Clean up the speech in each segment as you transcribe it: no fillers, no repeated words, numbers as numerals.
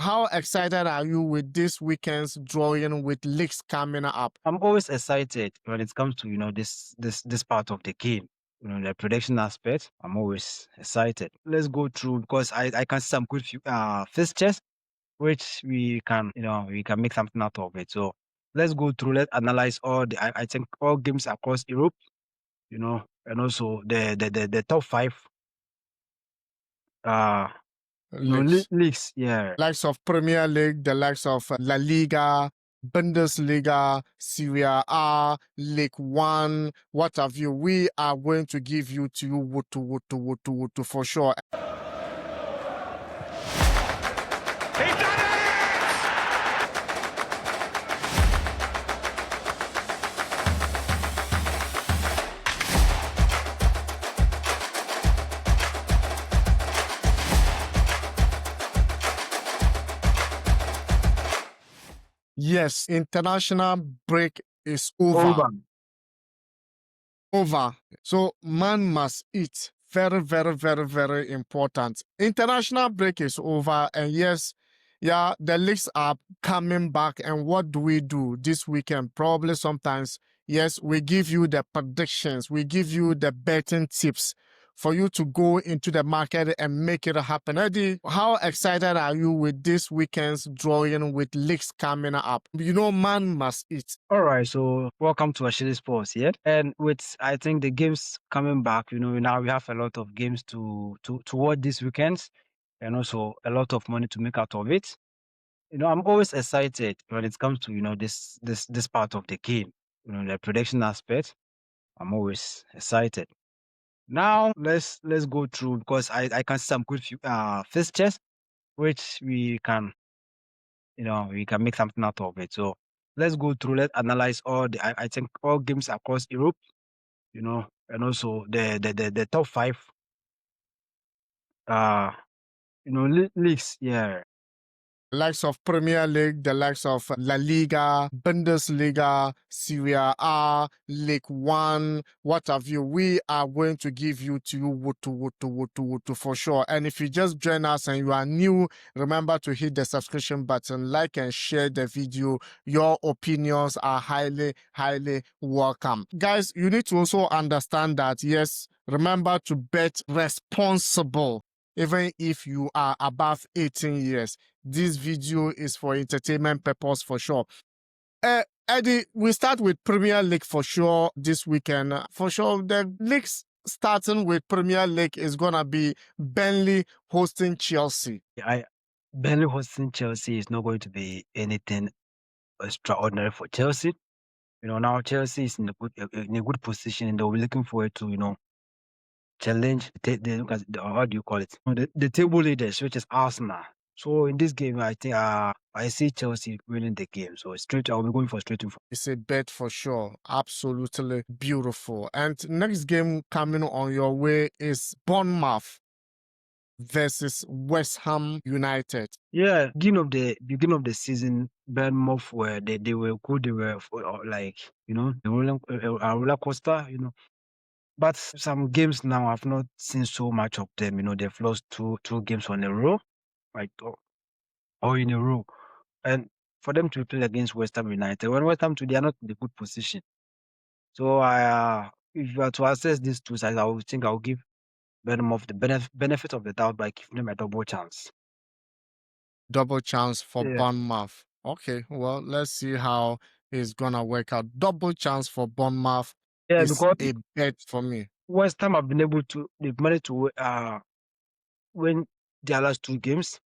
how excited are you with this weekend's drawing with leagues coming up? I'm always excited when it comes to this part of the game. The prediction aspect. I'm always excited. Let's go through because I can see some good fixtures which we can make something out of it. So let's go through. Let's analyze all the I think all games across Europe. And also the top five uh Leagues. leagues. Yeah. Likes of Premier League, the likes of La Liga, Bundesliga, Serie A, Ligue 1, what have you. We are going to give you to you woto for sure. Yes, international break is over. So man must eat. Very, very, very, very important. International break is over. And yes, the leagues are coming back. And what do we do this weekend? Probably sometimes, yes, we give you the predictions. We give you the betting tips for you to go into the market and make it happen. Eddie, how excited are you with this weekend's drawing with leagues coming up? Man must eat. All right, so welcome to Ashili Sports, yeah. And with I think the games coming back, now we have a lot of games to watch this weekend, and also a lot of money to make out of it. I'm always excited when it comes to this part of the game, the prediction aspect. I'm always excited. Now let's go through because I can see some good fixtures which we can make something out of it. So let's go through. Let's analyze all the I think all games across Europe. And also the top five leagues. Yeah. Likes of Premier League, the likes of La Liga, Bundesliga, Serie A, Ligue 1, what have you. We are going to give you to you woto for sure. And if you just join us and you are new, remember to hit the subscription button, like and share the video. Your opinions are highly, highly welcome. Guys, you need to also understand that, yes, remember to bet responsible. Even if you are above 18 years, this video is for entertainment purpose for sure. Eddie, we start with Premier League for sure this weekend. For sure, the leagues starting with Premier League is going to be Burnley hosting Chelsea. Burnley hosting Chelsea is not going to be anything extraordinary for Chelsea. Now Chelsea is in a good position and they'll be looking forward to, challenge how do you call it? The table leaders, which is Arsenal. So in this game, I think I see Chelsea winning the game. So I'll be going for straight in. It's a bet for sure. Absolutely beautiful. And next game coming on your way is Bournemouth versus West Ham United. Yeah, beginning of the season, Bournemouth they were good. They were like a roller coaster. But some games now I've not seen so much of them. They've lost two games on a row, like or in a row, and for them to play against West Ham United, when West Ham they are not in a good position. So if you are to assess these two sides, I would think I'll give Bournemouth the benefit of the doubt by giving them a double chance. Double chance for Yeah. Bournemouth. Okay, well, let's see how it's gonna work out. Double chance for Bournemouth is because a bet for me. West Ham have they've managed to win their last two games,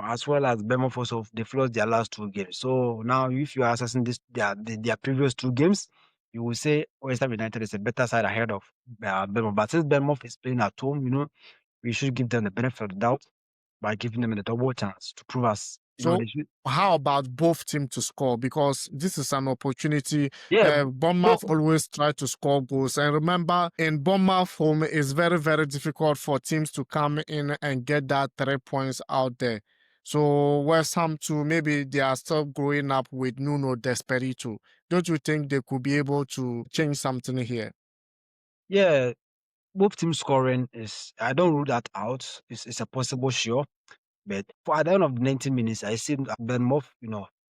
as well as Bournemouth also they've lost their last two games. So now if you are assessing their previous two games, you will say West Ham United is a better side ahead of Bournemouth. But since Bournemouth is playing at home, we should give them the benefit of the doubt by giving them a double chance to prove us. So how about both teams to score? Because this is an opportunity. Yeah, Bournemouth always try to score goals. And remember, in Bournemouth home, it's very, very difficult for teams to come in and get that 3 points out there. So West Ham too, maybe they are still growing up with Nuno Desperito. Don't you think they could be able to change something here? Yeah, both teams scoring I don't rule that out. It's a possible sure. But for at the end of 90 minutes, I see Bournemouth,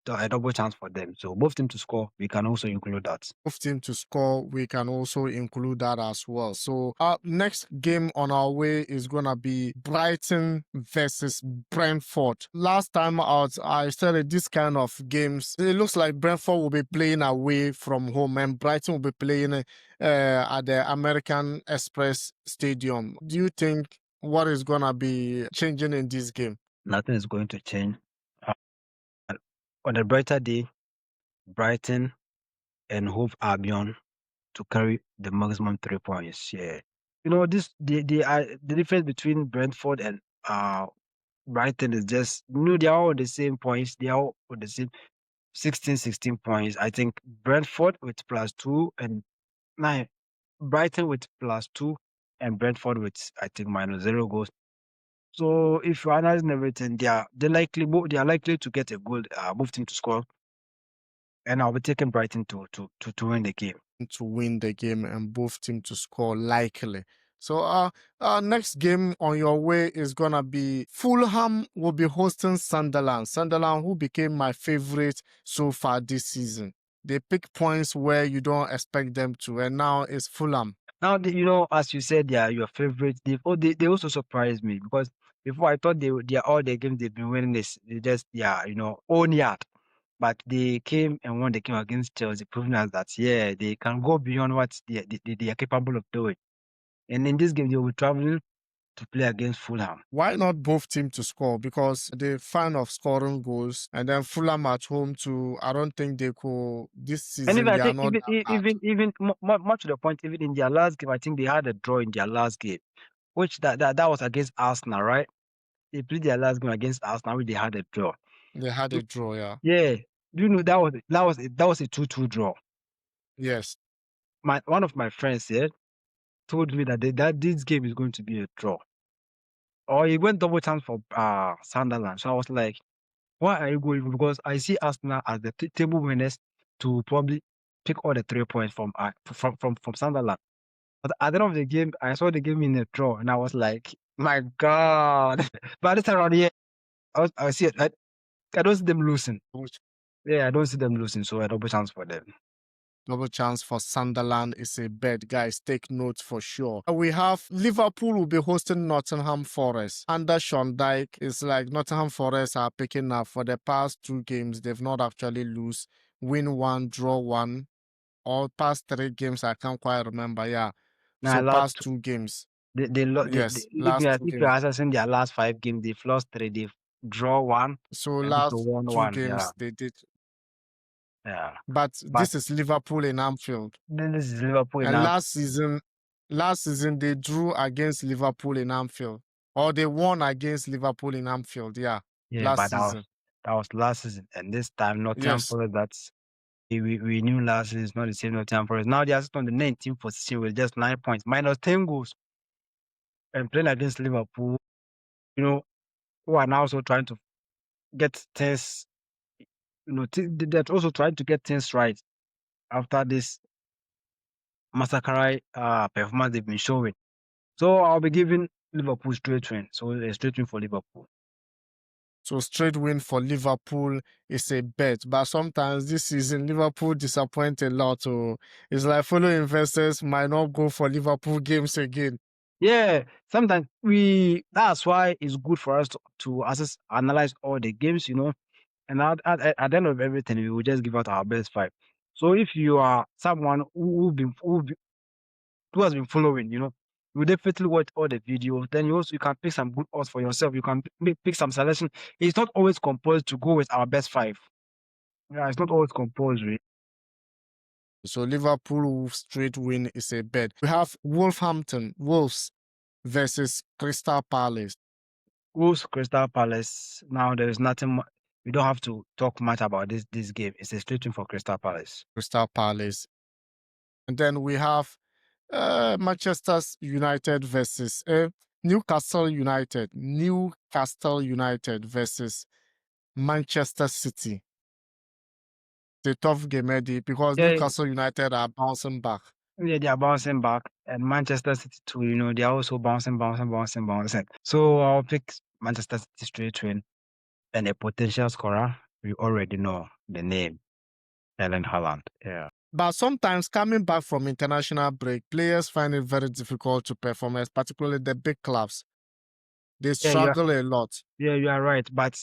a double chance for them. So both teams to score, we can also include that. Both team to score, we can also include that as well. So our next game on our way is gonna be Brighton versus Brentford. Last time out, I said this kind of games, it looks like Brentford will be playing away from home and Brighton will be playing at the American Express Stadium. Do you think what is gonna be changing in this game? Nothing is going to change. On a brighter day, Brighton and Hove Albion to carry the maximum 3 points. Yeah. The difference between Brentford and Brighton is just they are all the same points. They are all the same 16 points. I think Brentford with +2 and 9. Brighton with +2 and Brentford with I think -0 goals. So if you're analyzing everything, they are likely to get a goal, both team to score, and I'll be taking Brighton to win the game. To win the game and both teams to score likely. So our next game on your way is gonna be Fulham will be hosting Sunderland. Sunderland, who became my favorite so far this season. They pick points where you don't expect them to, and now it's Fulham. Now, as you said, they are your favorite. They also surprised me because before I thought they are all the games they've been winning this. They just own yard. But they came and won the game against Chelsea, proving us that they can go beyond what they are capable of doing. And in this game, they will be traveling to play against Fulham. Why not both teams to score? Because they're fan of scoring goals, and then Fulham at home too. I don't think they could this season. And even I They are think not that bad. even much to the point, even in their last game, I think they had a draw in their last game, which that was against Arsenal, right? They played their last game against Arsenal, which they had a draw. They had a draw, yeah. Yeah, do you know that was a 2-2 draw? Yes. One of my friends here told me that this game is going to be a draw. Or he went double chance for Sunderland. So I was like, why are you going? Because I see Arsenal as the table winners to probably pick all the 3 points from Sunderland. But at the end of the game, I saw the game in a draw, and I was like, my God! But this time around here, I see it. I don't see them losing. Yeah, I don't see them losing. So a double chance for them. Double chance for Sunderland is a bet. Guys, take note for sure. We have Liverpool will be hosting Nottingham Forest. Under Sean Dyke, it's like Nottingham Forest are picking up for the past 2 games. They've not actually lose. Win 1, draw 1. All past 3 games, I can't quite remember. Yeah. Now, So past 2 games. Yes, last 2 if you're games. assessing their last 5 games, they've lost 3, they've draw 1, So and also last won 2 1. Yeah, games they did. yeah. But But this is Liverpool in Anfield. then this is Liverpool And now. last season they drew against Liverpool in Anfield, or they won against Liverpool in Anfield. Yeah, Yeah, last but season. that was last season, and this time Nottingham Yes. Forest. We knew last season is not the same Nottingham Forest. Now they are sitting on the 19th position with just 9 points, minus 10 goals, and playing against Liverpool. Who are now also trying to get things. They're also trying to get things right after this massacre performance they've been showing. So I'll be giving Liverpool straight win. So a straight win for Liverpool. So straight win for Liverpool is a bet, but sometimes this season Liverpool disappoint a lot. So it's like fellow investors might not go for Liverpool games again. Yeah, sometimes that's why it's good for us to analyze all the games, and at the end of everything, we will just give out our best 5. So if you are someone who has been following, you definitely watch all the videos. Then you can pick some good odds for yourself. You can pick some selection. It's not always compulsory to go with our best 5. Yeah, it's not always compulsory. So Liverpool straight win is a bet. We have Wolves versus Crystal Palace. Wolves, Crystal Palace. Now there is nothing. We don't have to talk much about this game. It's a straight win for Crystal Palace. Crystal Palace. And then we have Manchester United versus Newcastle United. Newcastle United versus Manchester City. It's a tough game, Eddie, because Yeah, Newcastle United are bouncing back. yeah, they are bouncing back, and Manchester City too. They are also bouncing. So I'll pick Manchester City straight win, and a potential scorer. We already know the name, Erling Haaland. Yeah. But sometimes coming back from international break, players find it very difficult to perform, particularly the big clubs. They Yeah, you are, struggle a lot. yeah, you are right. But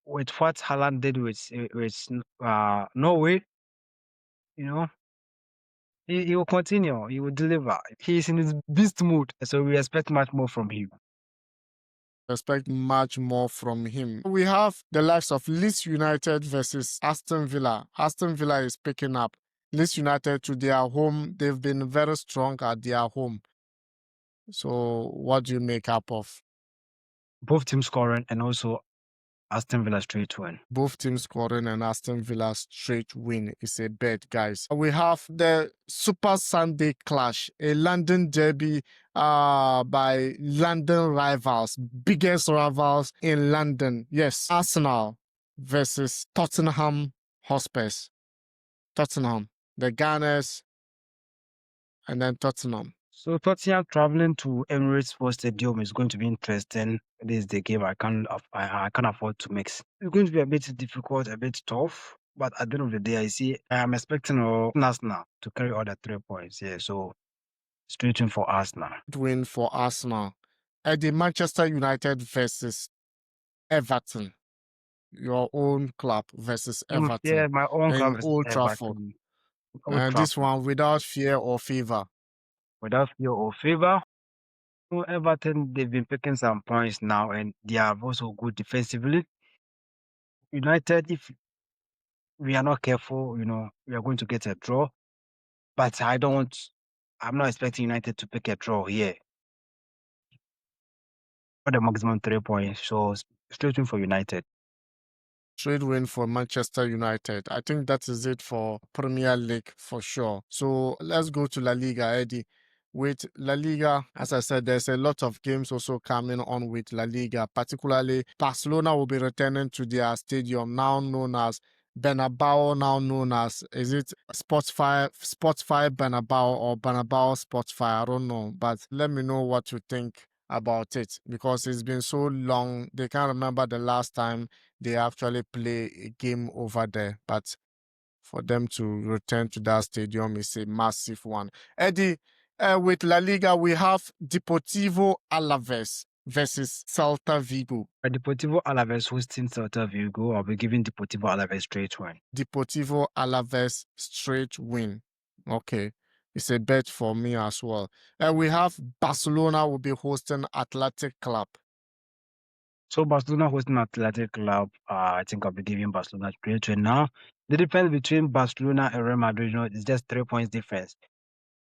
with what Haaland did with Norway, you know, he will continue. He will deliver. He is in his beast mood, so we expect much more from him. Expect much more from him. We have the likes of Leeds United versus Aston Villa. Aston Villa is picking up. Leeds United to their home, they've been very strong at their home. So what do you make up of? Both teams scoring and also Aston Villa straight win. Both teams scoring and Aston Villa straight win is a bet, guys. We have the Super Sunday Clash, a London derby by London rivals, biggest rivals in London. Yes, Arsenal versus Tottenham Hotspurs. Tottenham, the Gunners, and then Tottenham. So Tottenham traveling to Emirates Sports Stadium is going to be interesting. This is the game I can't afford to mix. It's going to be a bit difficult, a bit tough. But at the end of the day, I am expecting Arsenal to carry all the 3 points. Yeah, so straight in for Arsenal. Win for Arsenal. At the Manchester United versus Everton. Your own club versus Everton Yeah, my own in club is Old Trafford. Everton. Old And this Trafford. one without fear or favor. Without fear or favor. So Everton, they've been picking some points now, and they are also good defensively. United, if we are not careful, we are going to get a draw. But I'm not expecting United to pick a draw here. For the maximum 3 points. So straight win for United. Straight win for Manchester United. I think that is it for Premier League for sure. So let's go to La Liga, Eddie. With La Liga, as I said, there's a lot of games also coming on with La Liga. Particularly, Barcelona will be returning to their stadium now known as Bernabeu, now known as, is it Spotify Bernabeu or Bernabeu Spotify? I don't know, but let me know what you think about it because it's been so long. They can't remember the last time they actually play a game over there. But for them to return to that stadium is a massive one. Eddie, with La Liga, we have Deportivo Alaves versus Celta Vigo. Deportivo Alaves hosting Celta Vigo. I'll be giving Deportivo Alaves straight win. Deportivo Alaves straight win. Okay. It's a bet for me as well. And we have Barcelona will be hosting Athletic Club. So Barcelona hosting Athletic Club. I think I'll be giving Barcelona straight win. Now, the difference between Barcelona and Real Madrid, is just 3 points difference.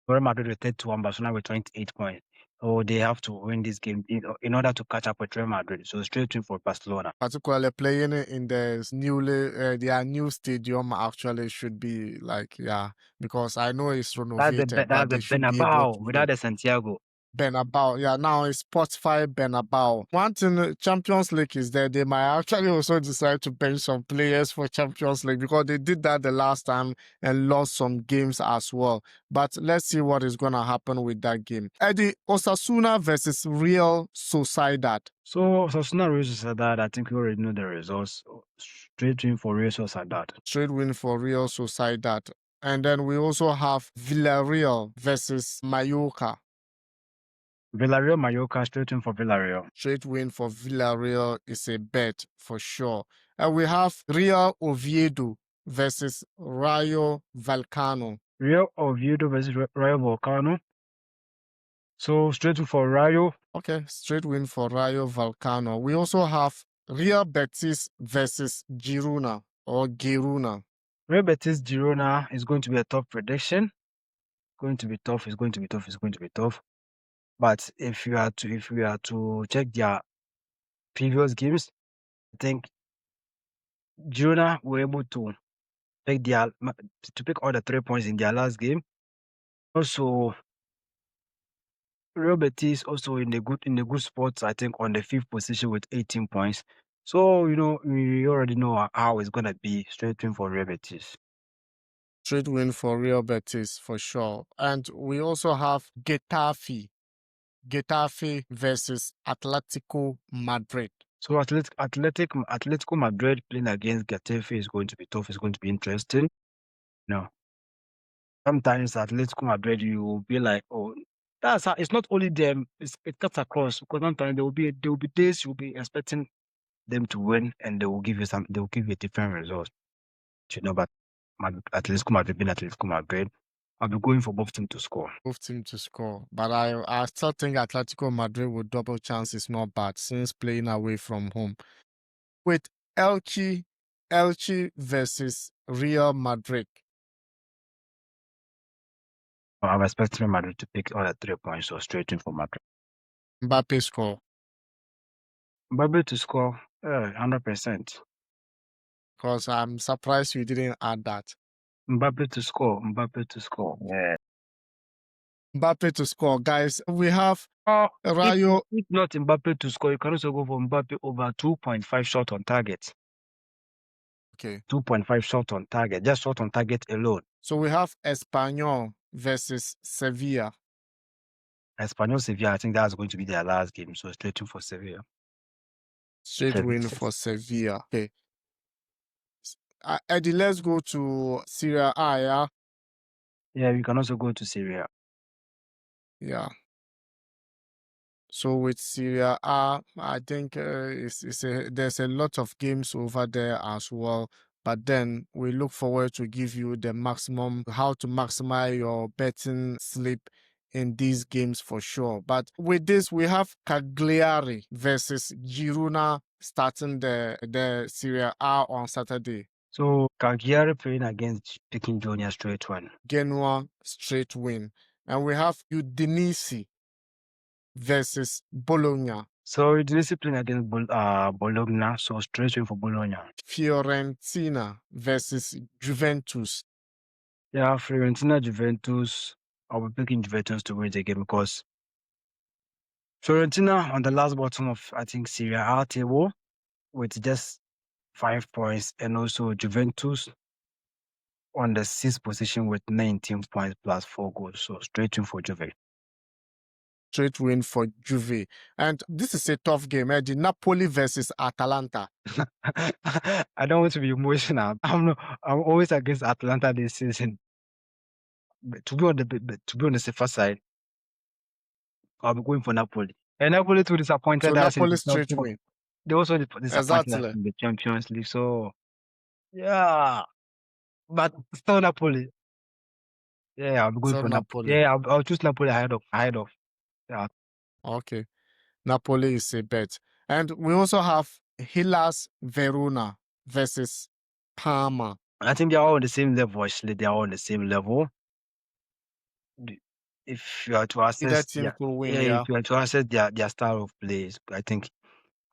Real Madrid with 31, Barcelona with 28 points. So they have to win this game in order to catch up with Real Madrid. So straight win for Barcelona. Particularly playing in the their new stadium actually should be like, yeah, because I know it's renovated, but That's the they should be able Bernabeu to without the Santiago. Bernabeu. Yeah, now it's Spotify Bernabeu. One thing, Champions League is there. They might actually also decide to bench some players for Champions League because they did that the last time and lost some games as well. But let's see what is going to happen with that game. Eddie, Osasuna versus Real Sociedad. So Osasuna Real Sociedad, I think we already know the results. Straight win for Real Sociedad. Straight win for Real Sociedad. And then we also have Villarreal versus Mallorca. Villarreal, Mallorca, straight win for Villarreal. Straight win for Villarreal is a bet for sure. And we have Real Oviedo versus Rayo Vallecano. Real Oviedo versus Rayo Vallecano. So straight win for Rayo. Okay, straight win for Rayo Vallecano. We also have Real Betis versus Girona or Girona. Real Betis Girona is going to be a tough prediction. Going to be tough. It's going to be tough. It's going to be tough. But if we are to check their previous games, I think Girona were able to pick all the 3 points in their last game. Also, Real Betis also in the good spots, I think, on the 5th position with 18 points. So, we already know how it's gonna be. Straight win for Real Betis. Straight win for Real Betis for sure. And we also have Getafe versus Atletico Madrid. So Atletico Madrid playing against Getafe is going to be tough. It's going to be interesting. No, sometimes Atletico Madrid you will be like, oh, that's how, it's not only them. It cuts across because sometimes there will be days you'll be expecting them to win and they will give you some. They will give you a different result. But Atletico Madrid being Atletico Madrid, I'll be going for both teams to score. Both teams to score. But I still think Atletico Madrid with double chance is not bad since playing away from home. With Elche versus Real Madrid. I'm expecting Madrid to pick all the 3 points, so straight in for Madrid. Mbappe score. Mbappe to score, 100%. Because I'm surprised you didn't add that. Mbappe to score, Mbappe to score. Yeah. Mbappe to score. Guys, we have Rayo. If not Mbappe to score, you can also go for Mbappe over 2.5 shot on target. Okay. 2.5 shot on target, just shot on target alone. So we have Espanyol versus Sevilla. Espanyol Sevilla, I think that's going to be their last game, so straight in for Sevilla. Straight win for Sevilla. Okay. Eddie, let's go to Serie A, yeah? Yeah, we can also go to Serie A. Yeah. So with Serie A, I think there's a lot of games over there as well. But then we look forward to give you the maximum, how to maximize your betting slip in these games for sure. But with this, we have Cagliari versus Girona starting the Serie A on Saturday. So Cagliari playing against Peking Junior straight one. Genoa straight win. And we have Udinese versus Bologna. So Udinese playing against Bologna, so straight win for Bologna. Fiorentina versus Juventus. Yeah, Fiorentina, Juventus. I'll be picking Juventus to win the game because Fiorentina on the last bottom of, I think, Serie A table with just 5 points, and also Juventus on the 6th position with 19 points plus 4 goals. So straight win for Juve. Straight win for Juve. And this is a tough game. The Napoli versus Atalanta. I don't want to be emotional. I'm always against Atlanta this season. But to be on the safer side, I'll be going for Napoli. And Napoli too disappointed So us in Napoli the straight Champions. win. They also disappointed us Exactly. in the Champions League. So yeah, but still Napoli. Yeah, I'll be going So for Napoli. Napoli. Yeah, I'll choose Napoli ahead of. Yeah. Okay. Napoli is a bet. And we also have Hellas Verona versus Parma. I think they're all on the same level. Actually, they're all on the same level. If you are to Either assess, team could win, if you are to assess their style of plays, I think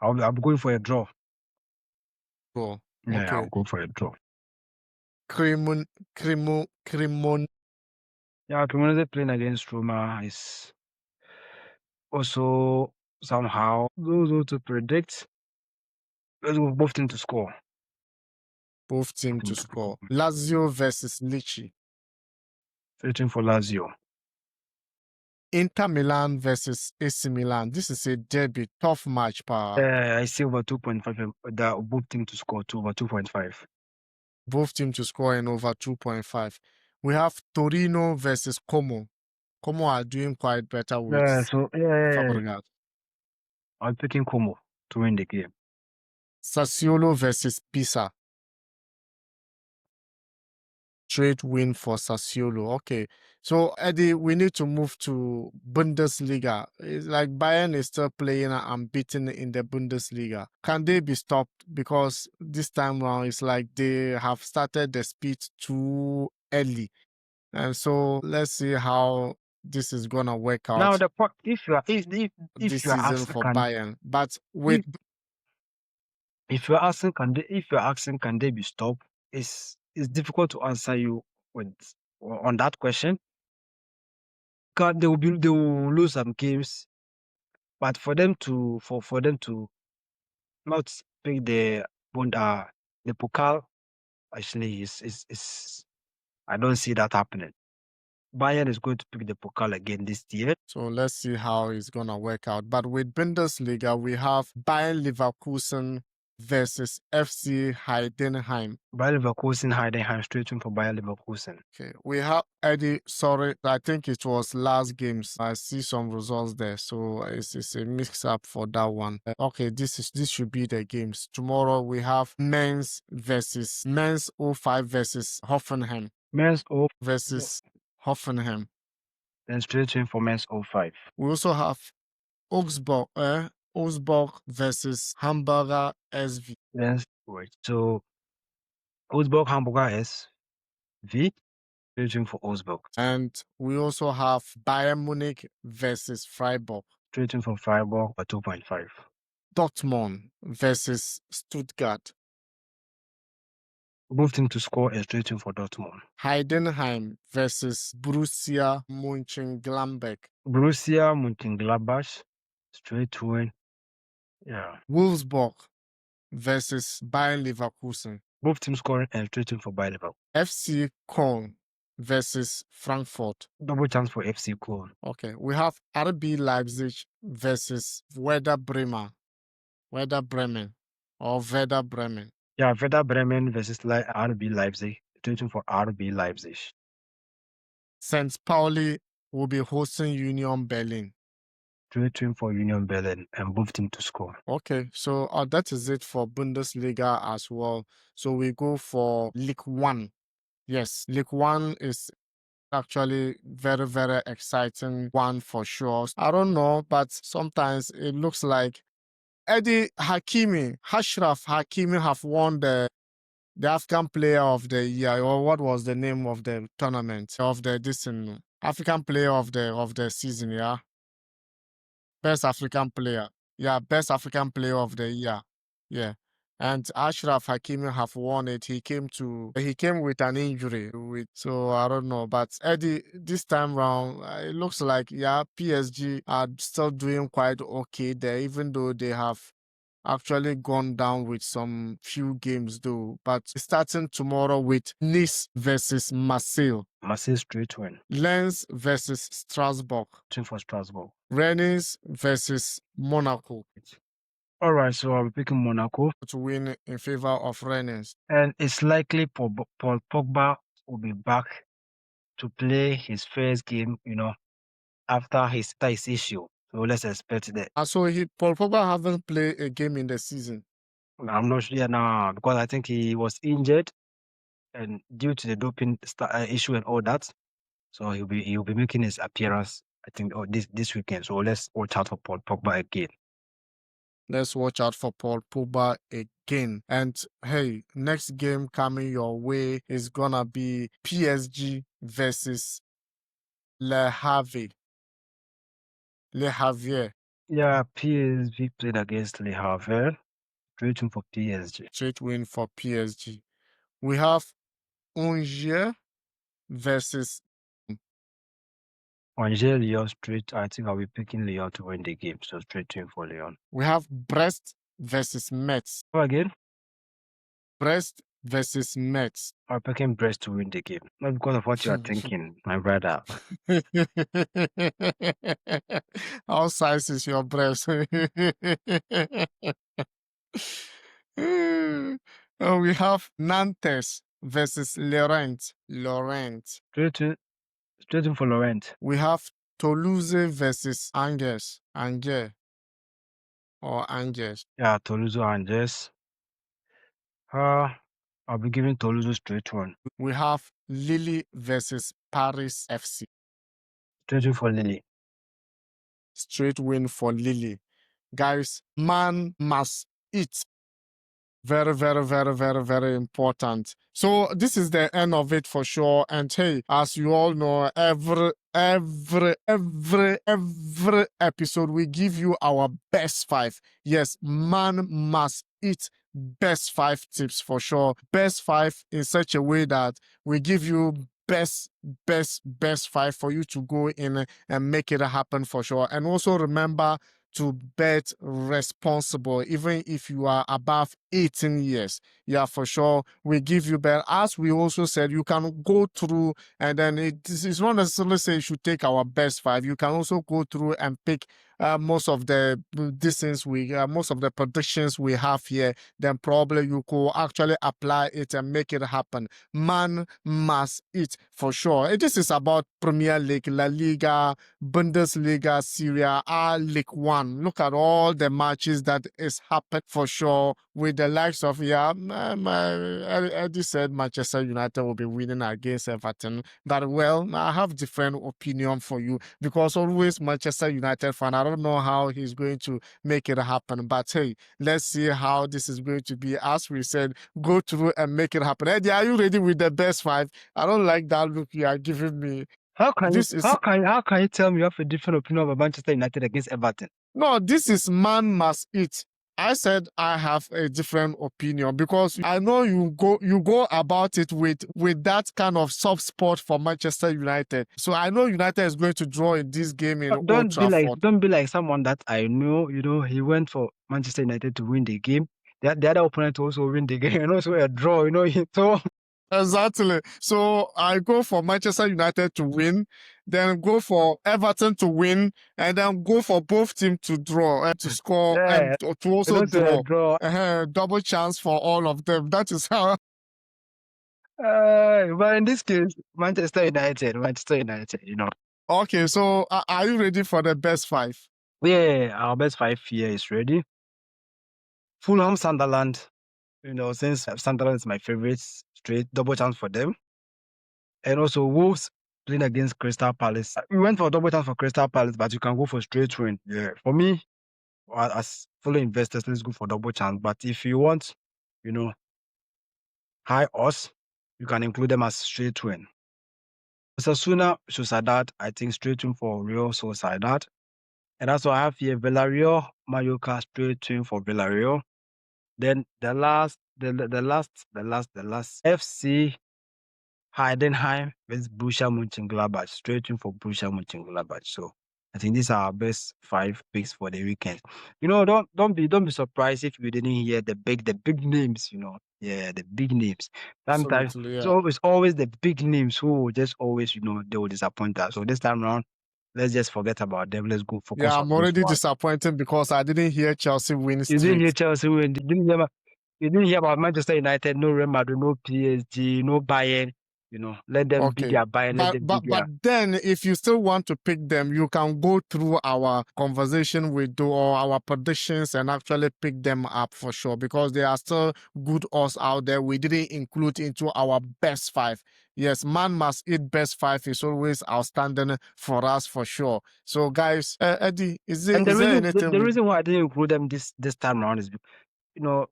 I'll be going for a draw. Cool. Yeah, Okay. I'll go for a draw. Cremon. Yeah, Cremonese playing against Roma is also somehow those to predict. Let's go both teams to score. Both teams to score. Lazio versus Lecce. Searching for Lazio. Inter Milan versus AC Milan. This is a derby, tough match, I see over 2.5. Both teams to score over 2.5. Both teams to score in over 2.5. We have Torino versus Como. Como are doing quite better with Fabregas. I'm picking Como to win the game. Sassuolo versus Pisa. Straight win for Sassuolo. Okay. So, Eddie, we need to move to Bundesliga. It's like Bayern is still playing unbeaten in the Bundesliga. Can they be stopped? Because this time around, it's like they have started the speed too early. And so, let's see how this is going to work out. Now, the point, if you are this season for Bayern. But with if you're asking can they be stopped, it's difficult to answer you on that question. They will lose some games, but for them to not pick the Pokal, actually is I don't see that happening. Bayern is going to pick the Pokal again this year. So let's see how it's going to work out. But with Bundesliga, we have Bayern Leverkusen versus FC Heidenheim. Bayer Leverkusen, Heidenheim, straight in for Bayer Leverkusen. Okay, we have Eddie. Sorry, I think it was last games. I see some results there, so it's a mix up for that one. Okay, this should be the games. Tomorrow we have Mainz 05 versus Hoffenheim. Mainz 05 versus Hoffenheim. Then straight in for Mainz 05. We also have Augsburg versus Hamburger SV. Yes, wait. So Augsburg, Hamburger SV. Straight in for Augsburg. And we also have Bayern Munich versus Freiburg. Straight in for Freiburg for 2.5. Dortmund versus Stuttgart. Both teams to score is straight in for Dortmund. Heidenheim versus Borussia Mönchengladbach. Borussia Mönchengladbach, straight win. Yeah. Wolfsburg versus Bayern Leverkusen. Both teams scoring and straight in for Bayer Leverkusen. FC Köln versus Frankfurt. Double chance for FC Köln. Okay, we have RB Leipzig versus Werder Bremen. Werder Bremen. Yeah, Werder Bremen versus RB Leipzig. Straight in for RB Leipzig. St. Pauli will be hosting Union Berlin. Straight in for Union Berlin and both teams to score. Okay, so that is it for Bundesliga as well. So we go for Ligue 1. Yes, Ligue 1 is actually very, very exciting one for sure. I don't know, but sometimes it looks like Ashraf Hakimi have won the African Player of the Year, or what was the name of the tournament of the African Player of the season, yeah. Best African Player, yeah, Best African Player of the Year, yeah. And Ashraf Hakimi have won it. He came with an injury, so I don't know. But Eddie, this time round, it looks like PSG are still doing quite okay there, even though they have actually gone down with some few games though. But starting tomorrow with Nice versus Marseille. Marseille straight win. Lens versus Strasbourg. Team for Strasbourg. Rennes versus Monaco. All right, so I'll be picking Monaco to win in favor of Rennes. And it's likely Paul Pogba will be back to play his first game, after his issue. So let's expect that. So Paul Pogba haven't played a game in the season? I'm not sure now because I think he was injured and due to the doping issue and all that. So he'll be making his appearance, I think, this weekend. So let's watch out for Paul Pogba again. Let's watch out for Paul Pogba again. And hey, next game coming your way is gonna be PSG versus Le Havre. Yeah, PSV played against Le Havre. Straight win for PSG. Straight win for PSG. We have Angers versus Lyon straight. I think I'll be picking Lyon to win the game. So straight win for Lyon. We have Brest versus Metz. Go again. Brest versus Metz. I'm picking Brest to win the game. Not because of what you are thinking, my brother. How size is your breast? We have Nantes versus Laurent. Straight in for Laurent. We have Toulouse versus Angers. Yeah, Toulouse Angers. I'll be giving Toulouse straight one. We have Lille versus Paris FC. Straight win for Lille. Straight win for Lille. Guys, man must eat. Very, very, very, very, very important. So this is the end of it for sure. And hey, as you all know, every episode we give you our best 5. Yes, man must eat best 5 tips for sure. Best 5 in such a way that we give you best 5 for you to go in and make it happen for sure. And also remember to bet responsible, even if you are above 18 years. yeah, for sure, we give you bet. As we also said, you can go through and then it's not necessarily say you should take our best five. You can also go through and pick most of the distance most of the predictions we have here. Then probably you could actually apply it and make it happen. Man must eat for sure. This is about Premier League, La Liga, Bundesliga, Serie A, Ligue 1. Look at all the matches that is happened for sure with the likes of, Eddie said Manchester United will be winning against Everton. But well, I have different opinion for you because always Manchester United fan. I don't know how he's going to make it happen. But hey, let's see how this is going to be. As we said, go through and make it happen. Eddie, are you ready with the best five? I don't like that look you are giving me. How can This is how can you tell me you have a different opinion about Manchester United against Everton? no, this is man must eat. I said I have a different opinion because I know you go about it with that kind of soft spot for Manchester United. So I know United is going to draw in this game in Old Trafford. Don't be like someone that I know. You know, he went for Manchester United to win the game. The other opponent also win the game and also a draw. You know, so Exactly. So I go for Manchester United to win, then go for Everton to win, and then go for both teams to draw and to score and yeah, to and also also a draw. draw. Double chance for all of them. That is how. But in this case, Manchester United, you know. Okay, so are you ready for the best five? Yeah, our best five here is ready. Fulham, Sunderland, you know, since Sunderland is my favorite, straight double chance for them. And also Wolves playing against Crystal Palace. We went for double chance for Crystal Palace, but you can go for straight win. Yeah, for me, as fellow investors, let's go for double chance. But if you want, you know, high odds, you can include them as straight win. Osasuna, Sociedad, I think straight win for Real Sociedad. And also I have here Villarreal, Mallorca, straight win for Villarreal. Then the last FC Heidenheim versus Borussia Mönchengladbach, straight in for Borussia Mönchengladbach. So I think these are our best five picks for the weekend. You know, don't be surprised if you didn't hear the big names. You know, yeah, the big names. Sometimes Absolutely, it's yeah. always the big names who will just always, you know, they will disappoint us. So this time around, let's just forget about them. Let's go focus Yeah, on I'm this already one. disappointed because I didn't hear Chelsea win You didn't straight. hear Chelsea win. You didn't hear about Manchester United, no Real Madrid, no PSG, no Bayern. You know, let them be Okay. their Bayern, let them be But their. then if you still want to pick them, you can go through our conversation with or our predictions and actually pick them up for sure because there are still good odds out there we didn't include into our best five. Yes, man must eat best five is always outstanding for us for sure. So guys, Eddie, And is there the anything reason why I didn't include them this time around is because, you know,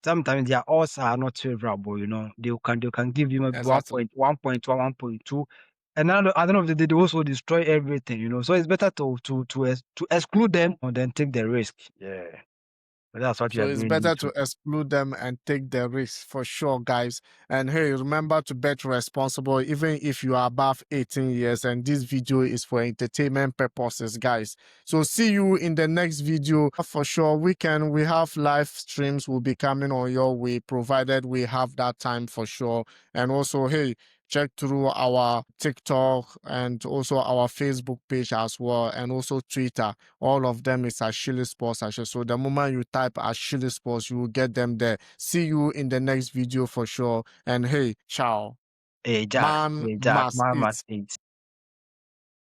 sometimes their odds are not favorable. You know, they can give you maybe exactly? 1.2, and at the end of the day, they also destroy everything. You know, so it's better to exclude them and then take the risk. Yeah, that's what we So are it's doing better this to week. exclude them and take the risk for sure, guys. And hey, remember to bet responsible, even if you are above 18 years. And this video is for entertainment purposes, guys. So see you in the next video for sure. We have live streams will be coming on your way, provided we have that time for sure. And also, hey, check through our TikTok and also our Facebook page as well, and also Twitter. All of them is Ashili Sports. So the moment you type Ashili Sports, you will get them there. See you in the next video for sure. And hey, ciao. Man Hey Jack, must man eat. must eat.